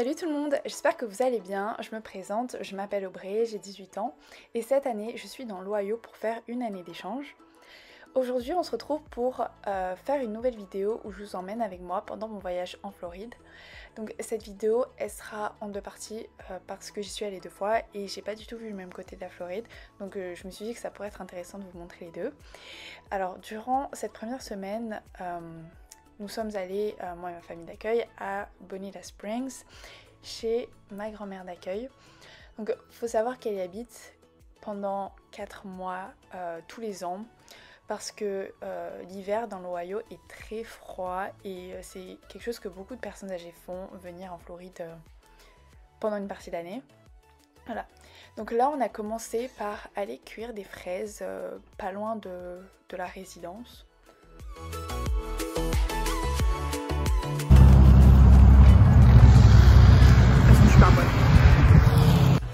Salut tout le monde, j'espère que vous allez bien. Je me présente, je m'appelle Aubrey, j'ai 18 ans et cette année je suis dans l'Ohio pour faire une année d'échange. Aujourd'hui on se retrouve pour faire une nouvelle vidéo où je vous emmène avec moi pendant mon voyage en Floride. Donc cette vidéo elle sera en deux parties parce que j'y suis allée deux fois et j'ai pas du tout vu le même côté de la Floride. Donc je me suis dit que ça pourrait être intéressant de vous montrer les deux. Alors durant cette première semaine, nous sommes allés, moi et ma famille d'accueil, à Bonita Springs, chez ma grand-mère d'accueil. Donc il faut savoir qu'elle y habite pendant 4 mois tous les ans, parce que l'hiver dans l'Ohio est très froid et c'est quelque chose que beaucoup de personnes âgées font, venir en Floride pendant une partie d'année. Voilà. Donc là on a commencé par aller cueillir des fraises pas loin de la résidence.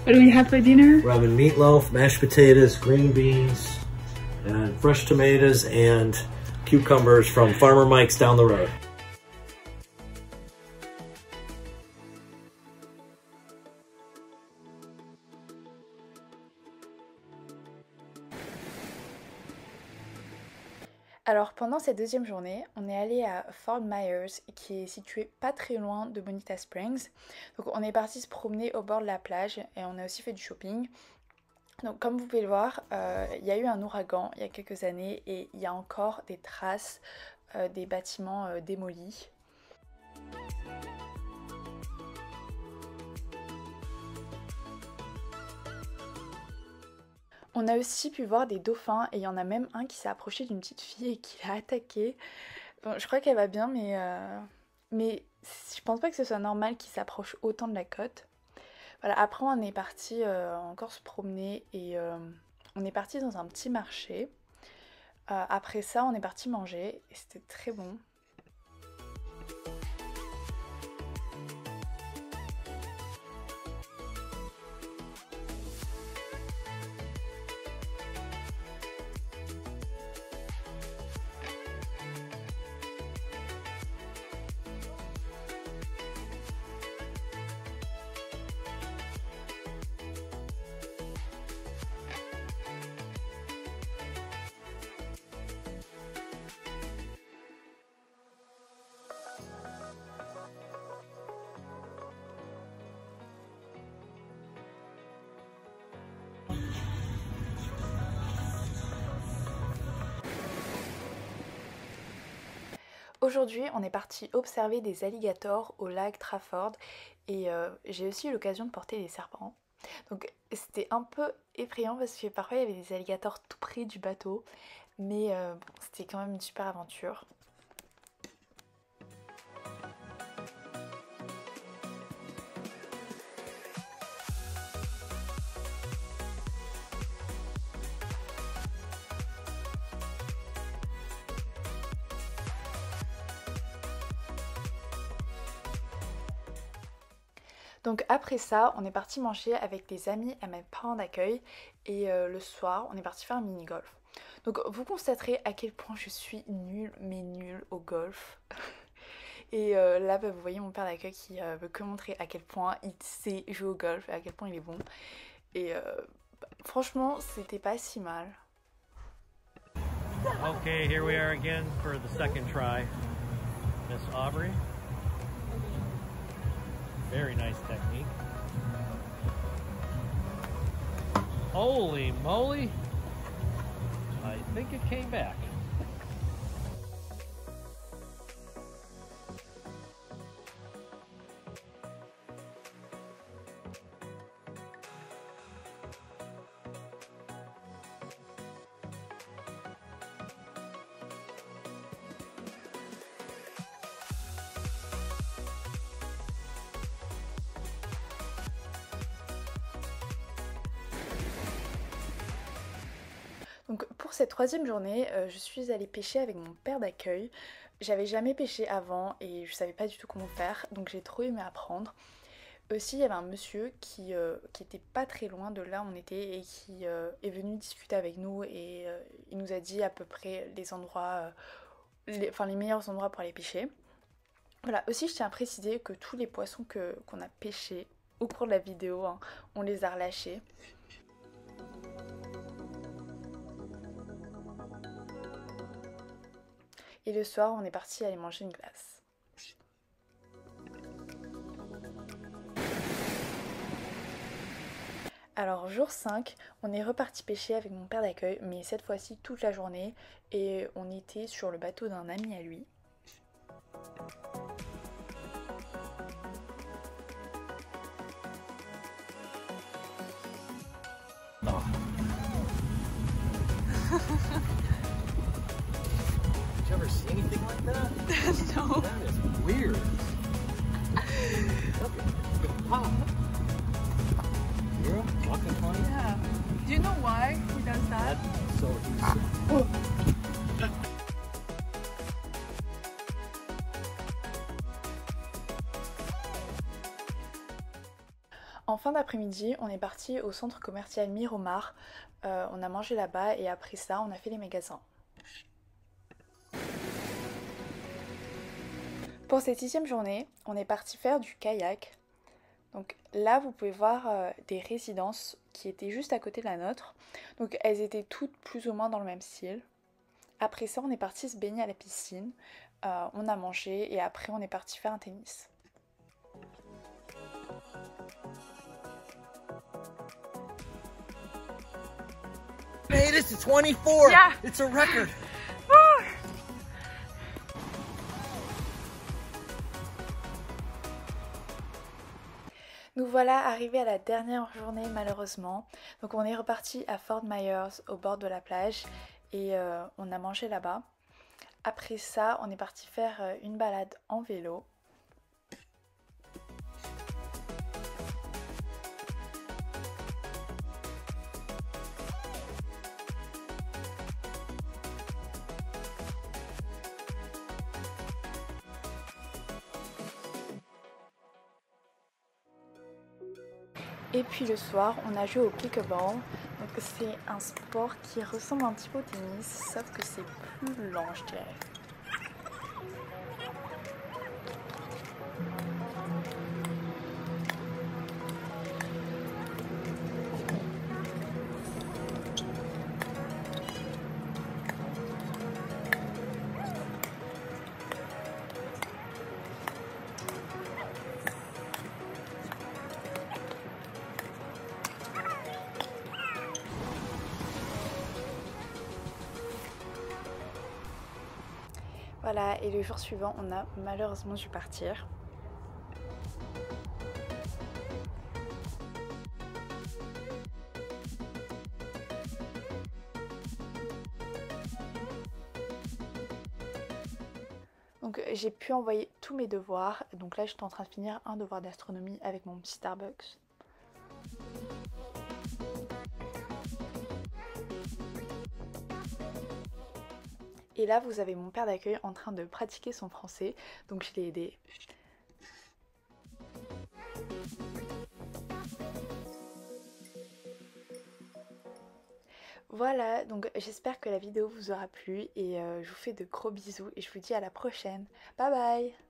What do we have for dinner? We're having meatloaf, mashed potatoes, green beans, and fresh tomatoes and cucumbers from Farmer Mike's down the road. Alors pendant cette deuxième journée, on est allé à Fort Myers qui est situé pas très loin de Bonita Springs. Donc on est parti se promener au bord de la plage et on a aussi fait du shopping. Donc comme vous pouvez le voir, il y a eu un ouragan il y a quelques années et il y a encore des traces des bâtiments démolis. On a aussi pu voir des dauphins et il y en a même un qui s'est approché d'une petite fille et qui l'a attaquée. Bon, je crois qu'elle va bien mais je pense pas que ce soit normal qu'il s'approche autant de la côte. Voilà, après on est parti encore se promener et on est parti dans un petit marché. Après ça on est parti manger et c'était très bon. Aujourd'hui, on est parti observer des alligators au lac Trafford et j'ai aussi eu l'occasion de porter des serpents. Donc c'était un peu effrayant parce que parfois il y avait des alligators tout près du bateau, mais c'était quand même une super aventure. Donc après ça, on est parti manger avec des amis à mes parents d'accueil et le soir, on est parti faire un mini-golf. Donc vous constaterez à quel point je suis nulle, mais nulle au golf. Et là, vous voyez mon père d'accueil qui veut que montrer à quel point il sait jouer au golf et à quel point il est bon. Et franchement, c'était pas si mal. Okay, here we are again for the second try. Miss Aubrey. Very nice technique. Holy moly! I think it came back. Donc pour cette troisième journée, je suis allée pêcher avec mon père d'accueil. J'avais jamais pêché avant et je savais pas du tout comment faire, donc j'ai trop aimé apprendre. Aussi, il y avait un monsieur qui était pas très loin de là où on était et qui est venu discuter avec nous et il nous a dit à peu près les endroits, les meilleurs endroits pour aller pêcher. Voilà, aussi je tiens à préciser que tous les poissons qu'on a pêchés au cours de la vidéo, hein, on les a relâchés. Et le soir, on est parti aller manger une glace. Alors jour 5, on est reparti pêcher avec mon père d'accueil, mais cette fois-ci toute la journée, et on était sur le bateau d'un ami à lui. Oh. Did you ever see anything like that? No. That is weird. Look at it. Pop. You're walking funny? Yeah. Do you know why he does that? So En fin d'après-midi, on est parti au centre commercial Miromar. On a mangé là-bas et après ça, on a fait les magasins. Pour cette 6e journée, on est parti faire du kayak. Donc là, vous pouvez voir des résidences qui étaient juste à côté de la nôtre. Donc elles étaient toutes plus ou moins dans le même style. Après ça, on est parti se baigner à la piscine. On a mangé et après, on est parti faire un tennis. made it to 24. Yeah. It's a record. Nous voilà arrivés à la dernière journée malheureusement. Donc on est reparti à Fort Myers au bord de la plage et on a mangé là-bas. Après ça, on est parti faire une balade en vélo. Et puis le soir, on a joué au pickleball. Donc c'est un sport qui ressemble un petit peu au tennis, sauf que c'est plus lent, je dirais. Voilà, et le jour suivant, on a malheureusement dû partir. Donc j'ai pu envoyer tous mes devoirs. Donc là, j'étais en train de finir un devoir d'astronomie avec mon petit Starbucks. Et là, vous avez mon père d'accueil en train de pratiquer son français, donc je l'ai aidé. Voilà, donc j'espère que la vidéo vous aura plu et je vous fais de gros bisous et je vous dis à la prochaine. Bye bye!